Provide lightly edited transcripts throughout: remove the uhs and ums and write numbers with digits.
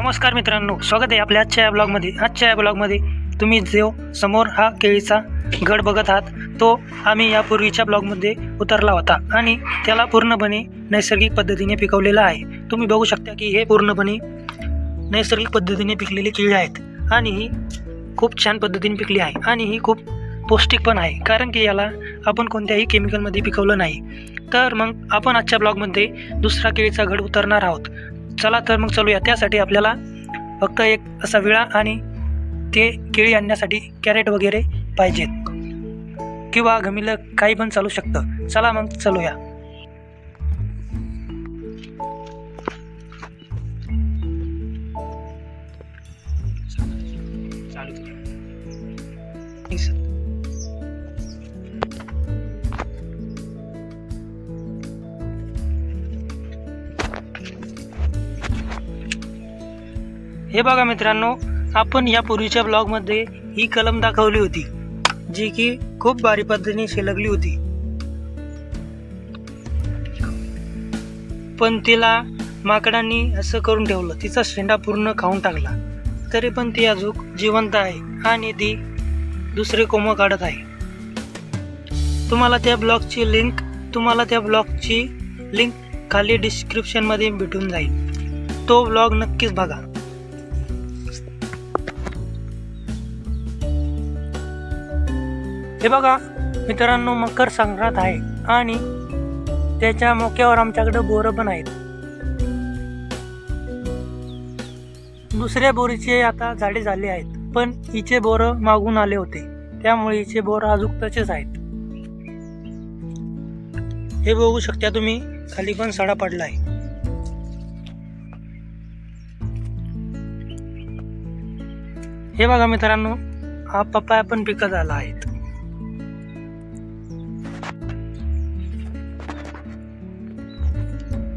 नमस्कार मित्रांनो, स्वागत आहे आपल्या आजच्या ब्लॉगमध्ये। आजच्या या ब्लॉगमध्ये तुम्ही जो समोर हा केळीचा गड बघत आहात तो आम्ही यापूर्वीच्या ब्लॉगमध्ये उतरला होता आणि त्याला पूर्णपणे नैसर्गिक पद्धतीने पिकवलेला आहे। तुम्ही बघू शकता की हे पूर्णपणे नैसर्गिक पद्धतीने पिकलेली केळी आहेत आणि ही खूप छान पद्धतीने पिकली आहे आणि ही खूप पौष्टिक पण आहे, कारण की याला आपण कोणत्याही केमिकलमध्ये पिकवलं नाही। तर मग आपण आजच्या ब्लॉगमध्ये दुसरा केळीचा गड उतरणार आहोत। चला तर मग चलूया। त्यासाठी आपल्याला फक्त एक असा विळा आणि ते केळी आणण्यासाठी कॅरेट वगैरे पाहिजेत किंवा घमिलं काही पण चालू शकतं। चला मग चलूया। हे बघा मित्रांनो, आपण यापूर्वीच्या ब्लॉगमध्ये ही कलम दाखवली होती जी की खूप भारी पद्धतीने शिलगली होती, पण तिला माकडांनी असं करून ठेवलं, तिचा शेंडा पूर्ण खाऊन टाकला। तरी पण ती अजून जिवंत आहे आणि ती दुसरे कोंब काढत आहे। तुम्हाला त्या ब्लॉगची लिंक खाली डिस्क्रिप्शनमध्ये भेटून जाईल। तो ब्लॉग नक्कीच बघा। हे बघा मित्रांनो, मकर संक्रांत आहे आणि त्याच्या मोक्यावर आमच्याकडे बोरं पण आहेत। दुसऱ्या बोरीचे आता झाडे झाले आहेत, पण हिचे बोरं मागून आले होते, त्यामुळे हिचे बोरं अजून तसेच आहेत। हे बघू शकता तुम्ही, खाली पण सडा पडला आहे। हे बघा मित्रांनो, हा पपाया पण पिकत आला आहे।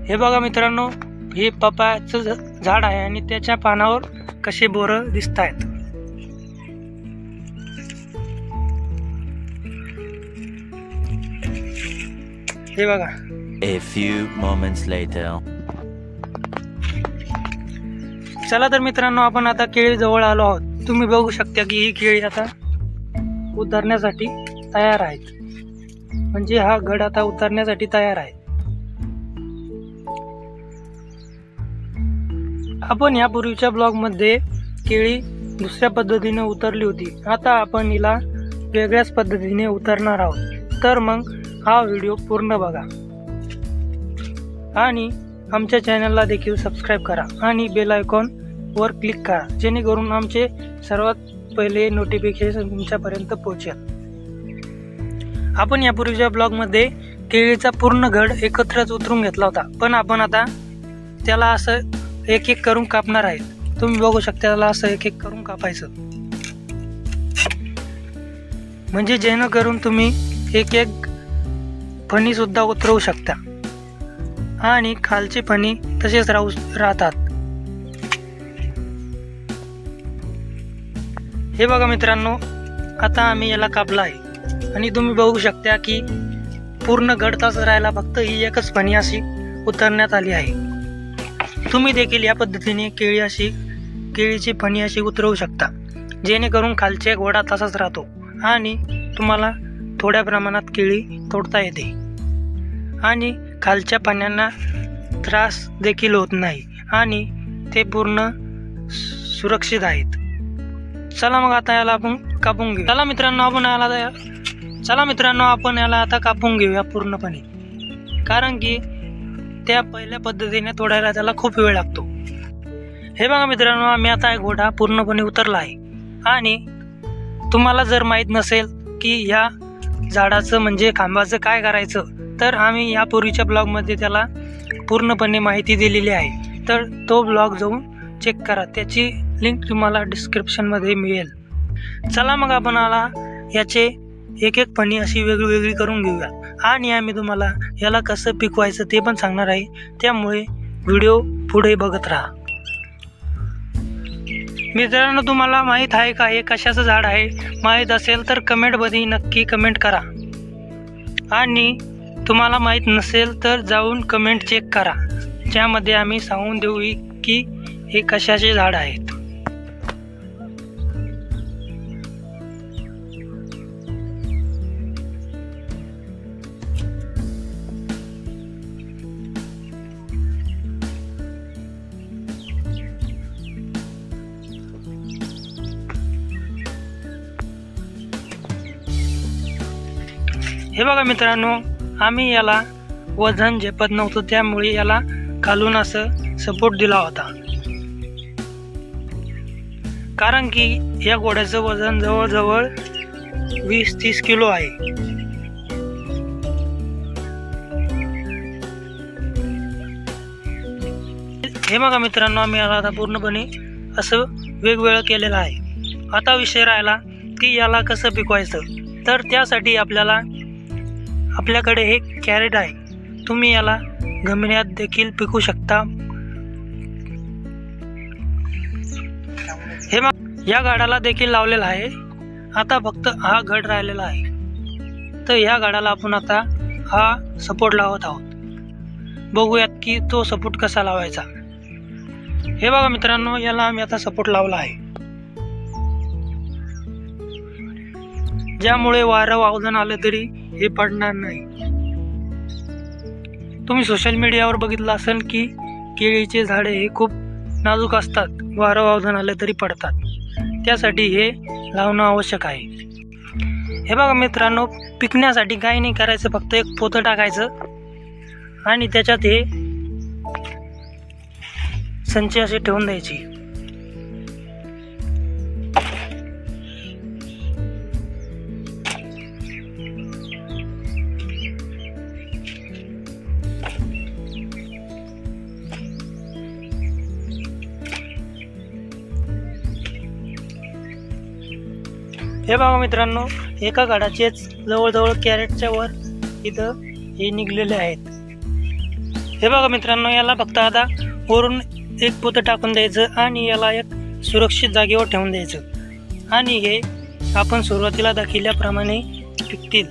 हे बघा मित्रांनो, हे पपायाचं झाड आहे आणि त्याच्या पानावर कसे बोरं दिसत आहेत। हे बघा। A few moments later. चला तर मित्रांनो, आपण आता केळी जवळ आलो आहोत। तुम्ही बघू शकता की ही केळी आता उतरण्यासाठी तयार आहेत, म्हणजे हा गड आता उतरण्यासाठी तयार आहे। आपण यापूर्वीच्या ब्लॉगमध्ये केळी दुसऱ्या पद्धतीने उतरली होती, आता आपण हिला वेगळ्याच पद्धतीने उतरणार आहोत। तर मग हा व्हिडिओ पूर्ण बघा आणि आमच्या चॅनलला देखील सबस्क्राईब करा आणि बेल आयकॉन वर क्लिक करा, जेणेकरून आमचे सर्वात पहिले नोटिफिकेशन तुमच्यापर्यंत पोहोचेल। आपण यापूर्वीच्या ब्लॉगमध्ये केळीचा पूर्ण घड एकत्रच उतरून घेतला होता, पण आपण आता त्याला असं एक एक करून कापणार आहे। तुम्ही बघू शकता, त्याला असं एक एक करून कापायचं, म्हणजे जेणेकरून तुम्ही एक एक फणी सुद्धा उतरवू शकता आणि खालची फणी तसेच राहतात। हे बघा मित्रांनो, आता आम्ही याला कापला आहे आणि तुम्ही बघू शकता की पूर्ण गड तसंच राहिला, फक्त ही एकच फणी अशी उतरण्यात आली आहे। तुम्ही देखील या पद्धतीने केळीची फणी अशी उतरवू शकता, जेणेकरून खालच्या गोडा तसाच राहतो आणि तुम्हाला थोड्या प्रमाणात केळी तोडता येते आणि खालच्या पाण्याला त्रास देखील होत नाही आणि ते पूर्ण सुरक्षित आहेत। चला मग आता याला आपण कापून घेऊ। चला मित्रांनो, आपण याला आता कापून घेऊया पूर्णपणे, कारण की त्या पहिल्या पद्धतीने तोडायला त्याला खूप वेळ लागतो। हे बघा मित्रांनो, आम्ही आता एक घोडा पूर्णपणे उतरला आहे आणि तुम्हाला जर माहीत नसेल की ह्या झाडाचं म्हणजे खांबाचं काय करायचं, तर आम्ही यापूर्वीच्या ब्लॉगमध्ये त्याला पूर्णपणे माहिती दिलेली आहे, तर तो ब्लॉग जाऊन चेक करा, त्याची लिंक तुम्हाला डिस्क्रिप्शनमध्ये मिळेल। चला मग आपण याचे एक एक फणी अशी वेगळी करून घेऊया आणि आम्ही तुम्हाला याला कसं पिकवायचं ते पण सांगणार आहे, त्यामुळे व्हिडिओ पुढे बघत राहा। मित्रांनो, तुम्हाला माहीत आहे का हे कशाचं झाड आहे? माहीत असेल तर कमेंटमध्ये नक्की कमेंट करा आणि तुम्हाला माहीत नसेल तर जाऊन कमेंट चेक करा, ज्यामध्ये आम्ही सांगून देऊ की हे कशाचे झाड आहेत. हे बघा मित्रांनो, आम्ही याला वजन झेपत नव्हतं, त्यामुळे याला खालून असं सपोर्ट दिला होता. कारण की या घोड्याचं वजन जवळजवळ 20-30 किलो आहे. हे बघा मित्रांनो, आम्ही याला आता पूर्णपणे असं वेगवेगळं केलेलं आहे. आता विषय राहिला की याला कसं पिकवायचं. तर त्यासाठी आपल्याकडे हे कॅरेट आहे. तुम्ही याला गमण्यात देखील पिकू शकता. हे मग या गाडाला देखील लावलेलं आहे. आता फक्त हा घड राहिलेला आहे. तर या गाडाला आपण आता हा सपोर्ट लावत आहोत. बघूयात की तो सपोर्ट कसा लावायचा. हे बघा मित्रांनो, याला आम्ही आता सपोर्ट लावला आहे, ज्यामुळे वारं वावदन आलं तरी हे पडणार नाही. तुम्ही सोशल मीडियावर बघितलं असेल की केळीचे झाडे हे खूप नाजूक असतात, वारं वावदन आलं तरी पडतात. त्यासाठी हे लावणं आवश्यक आहे. हे बघा मित्रांनो, पिकण्यासाठी काही नाही करायचं, फक्त एक पोतं टाकायचं आणि त्याच्यात हे संची अशी ठेवून द्यायची. हे बघा मित्रांनो, एका गाडाचेच जवळजवळ कॅरेटच्या वर इथं हे निघलेले आहेत. हे बघा मित्रांनो, याला फक्त आता वरून एक पोतं टाकून द्यायचं आणि याला एक सुरक्षित जागेवर ठेवून द्यायचं आणि हे आपण सुरुवातीला दाखवल्याप्रमाणे पिकतील.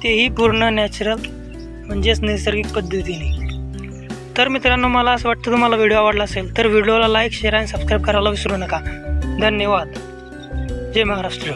तेही पूर्ण नॅचरल म्हणजेच नैसर्गिक पद्धतीने. तर मित्रांनो, मला असं वाटतं तुम्हाला व्हिडिओ आवडला असेल तर व्हिडिओला लाईक, शेअर आणि सबस्क्राईब करायला विसरू नका. धन्यवाद. जय महाराष्ट्र.